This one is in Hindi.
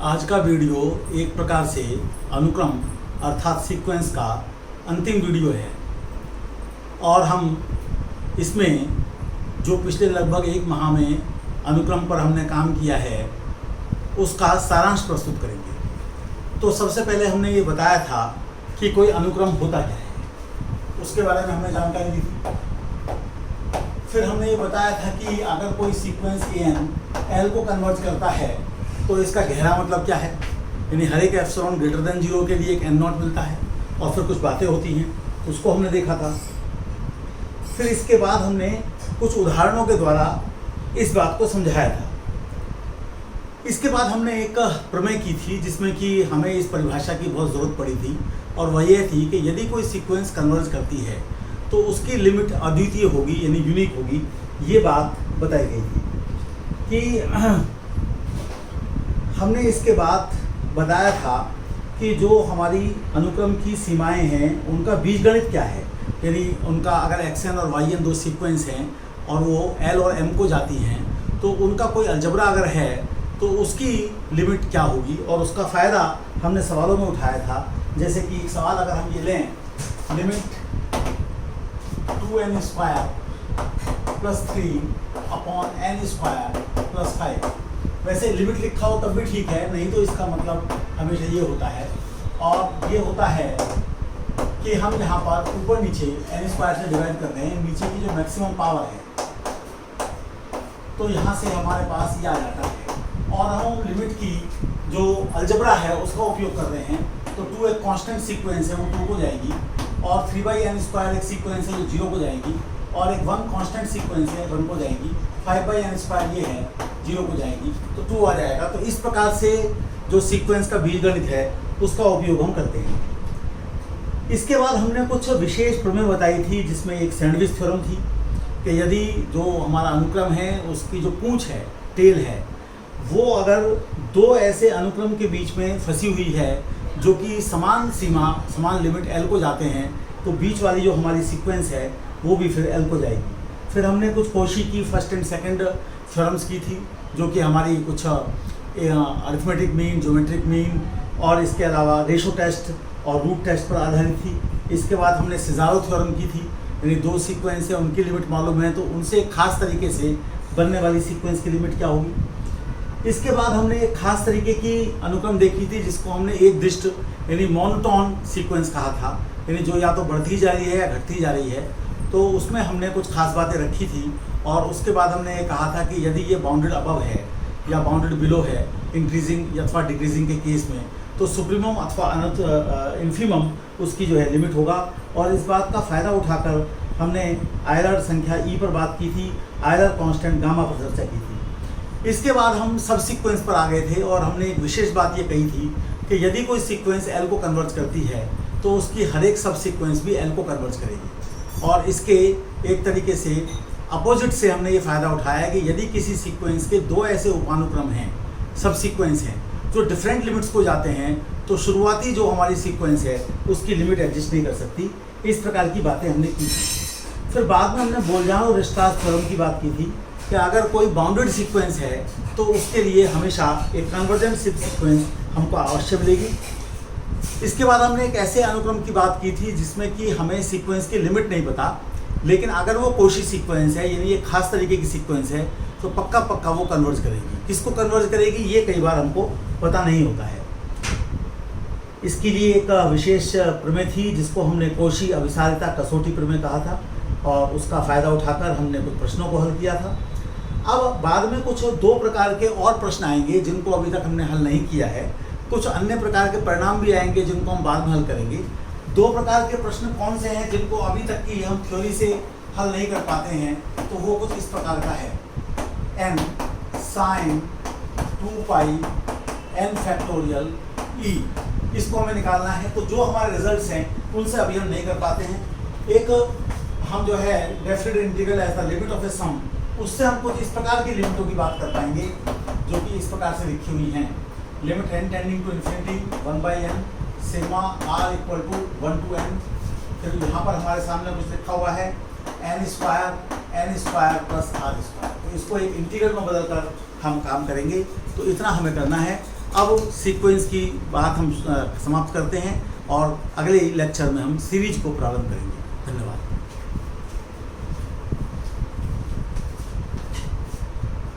आज का वीडियो एक प्रकार से अनुक्रम अर्थात सीक्वेंस का अंतिम वीडियो है और हम इसमें जो पिछले लगभग एक माह में अनुक्रम पर हमने काम किया है उसका सारांश प्रस्तुत करेंगे। तो सबसे पहले हमने ये बताया था कि कोई अनुक्रम होता क्या है, उसके बारे में हमने जानकारी दी थी। फिर हमने ये बताया था कि अगर कोई सीक्वेंस एल को कन्वर्ज करता है तो इसका गहरा मतलब क्या है, यानी हर एक एप्सिलॉन ग्रेटर देन 0 के लिए एक n नॉट मिलता है और फिर कुछ बातें होती हैं, तो उसको हमने देखा था। फिर इसके बाद हमने कुछ उदाहरणों के द्वारा इस बात को समझाया था। इसके बाद हमने एक प्रमेय की थी जिसमें कि हमें इस परिभाषा की बहुत ज़रूरत पड़ी थी और वह ये थी कि यदि कोई सीक्वेंस कन्वर्ज करती है तो उसकी लिमिट अद्वितीय होगी यानी यूनिक होगी। ये बात बताई गई थी कि हमने इसके बाद बताया था कि जो हमारी अनुक्रम की सीमाएं हैं उनका बीजगणित क्या है, यानी उनका अगर xn और yn दो सीक्वेंस हैं और वो l और m को जाती हैं तो उनका कोई अलजबरा अगर है तो उसकी लिमिट क्या होगी और उसका फ़ायदा हमने सवालों में उठाया था। जैसे कि एक सवाल अगर हम ये लें, limit 2n square plus 3 upon n square plus 5। वैसे लिमिट लिखा हो तब भी ठीक है, नहीं तो इसका मतलब हमेशा ये होता है और ये होता है कि हम यहाँ पर ऊपर नीचे n स्क्वायर से डिवाइड कर रहे हैं, नीचे की जो मैक्सिमम पावर है तो यहाँ से हमारे पास ये आ जाता है और हम लिमिट की जो अलजबरा है उसका उपयोग कर रहे हैं। तो 2 एक कांस्टेंट सीक्वेंस है, वो 2 को जाएगी और 3/n स्क्वायर एक सीक्वेंस है जो 0 को जाएगी और एक 1 कांस्टेंट सीक्वेंस है 1 को जाएगी। 5/n स्क्वायर ये है 0 को जाएगी तो 2 आ जाएगा। तो इस प्रकार से जो सीक्वेंस का बीजगणित है उसका उपयोग हम करते हैं। इसके बाद हमने कुछ विशेष प्रमेय बताई थी जिसमें एक सैंडविच थ्योरम थी कि यदि जो हमारा अनुक्रम है उसकी जो पूंछ है, टेल है, वो अगर दो ऐसे अनुक्रम के बीच में फंसी हुई है जो कि समान सीमा समान लिमिट l को जाते हैं तो बीच वाली जो हमारी सीक्वेंस है वो भी फिर l को जाएगी। फिर हमने कुछ कोशी की फर्स्ट एंड सेकंड थ्योरम्स की थी जो कि हमारी कुछ अरिथमेटिक मीन, ज्योमेट्रिक मीन और इसके अलावा रेशो टेस्ट और रूट टेस्ट पर आधारित थी। इसके बाद हमने सिज़ारो थ्योरम की थी, यानी दो सीक्वेंस है उनकी लिमिट मालूम है तो उनसे एक खास तरीके से बनने वाली सीक्वेंस की लिमिट क्या होगी। इसके बाद हमने एक खास तरीके की अनुक्रम देखी थी जिसको हमने एक दिष्ट यानी मोनोटोन सीक्वेंस कहा था, यानी जो या तो बढ़ती जा रही है या घटती जा रही है। तो उसमें हमने कुछ खास बातें रखी थी और उसके बाद हमने ये कहा था कि यदि ये बाउंडेड अबव है या बाउंडेड बिलो है इंक्रीजिंग अथवा डिक्रीजिंग के केस में तो सुप्रीमम अथवा इन्फीमम उसकी जो है लिमिट होगा। और इस बात का फ़ायदा उठाकर हमने आयलर संख्या ई पर बात की थी, आयलर कांस्टेंट गामा पर चर्चा की थी। इसके बाद हम सब सीक्वेंस पर आ गए थे और हमने एक विशेष बात ये कही थी कि यदि कोई सीक्वेंस एल को कन्वर्ज करती है तो उसकी हर एक सब सीक्वेंस भी एल को कन्वर्ज करेगी। और इसके एक तरीके से अपोजिट से हमने ये फ़ायदा उठाया कि यदि किसी सीक्वेंस के दो ऐसे उपानुक्रम हैं, सब सीक्वेंस हैं जो डिफरेंट लिमिट्स को जाते हैं तो शुरुआती जो हमारी सीक्वेंस है उसकी लिमिट एग्जिस्ट नहीं कर सकती। इस प्रकार की बातें हमने की थी। फिर बाद में हमने बोल्जानो रिस्ट्रास थ्योरम की बात की थी कि अगर कोई बाउंडेड सीक्वेंस है तो उसके लिए हमेशा एक कन्वर्जेंट सीक्वेंस हमको अवश्य मिलेगी। इसके बाद हमने एक ऐसे अनुक्रम की बात की थी जिसमें कि हमें सीक्वेंस की लिमिट नहीं पता, लेकिन अगर वो कोशी सीक्वेंस है यानी एक खास तरीके की सीक्वेंस है तो पक्का पक्का वो कन्वर्ज करेगी। किसको कन्वर्ज करेगी ये कई बार हमको पता नहीं होता है। इसके लिए एक विशेष प्रमेय थी जिसको हमने कोशी अभिसारिता कसौटी प्रमेय कहा था और उसका फ़ायदा उठाकर हमने कुछ प्रश्नों को हल किया था। अब बाद में कुछ दो प्रकार के और प्रश्न आएंगे जिनको अभी तक हमने हल नहीं किया है। कुछ अन्य प्रकार के परिणाम भी आएंगे जिनको हम बाद में हल करेंगे। दो प्रकार के प्रश्न कौन से हैं जिनको अभी तक की हम थ्योरी से हल नहीं कर पाते हैं, तो वो कुछ इस प्रकार का है, n sin 2 n factorial e, इसको हमें निकालना है। तो जो हमारे रिजल्ट्स हैं उनसे अभी हम नहीं कर पाते हैं। एक हम जो है definite integral as the limit of a sum, उससे हम कुछ इस प्रकार की लिमिटों की बात कर पाएंगे जो कि इस प्रकार से लिखी हुई हैं। Limit n tending to infinity 1/n sigma r equal to 1 to n। फिर यहाँ पर हमारे सामने कुछ लिखा हुआ है n square plus r square. तो इसको एक इंटीग्रल में बदलकर हम काम करेंगे। तो इतना हमें करना है। अब सीक्वेंस की बात हम समाप्त करते हैं और अगले लेक्चर में हम सीरीज को प्रारंभ करेंगे। धन्यवाद।